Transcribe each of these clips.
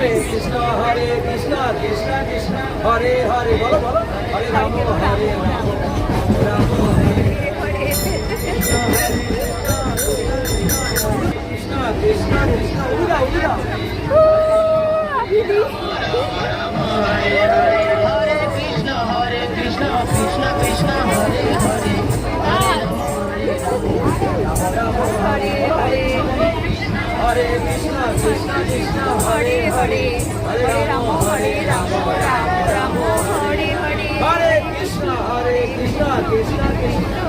কৃষ্ণ কৃষ্ণ কৃষ্ণ হরে হরে বলো বলো হরে রাম রাম হরে কৃষ্ণ কৃষ্ণ কৃষ্ণ উড়া উড়া হরে কৃষ্ণ কৃষ্ণ কৃষ্ণ হরে হরে হরে কৃষ্ণ কৃষ্ণ কৃষ্ণ হরে হরে হরে রাম রাম রাম হরে হরে হরে কৃষ্ণ কৃষ্ণ কৃষ্ণ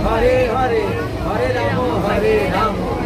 হরে হরে হরে রাম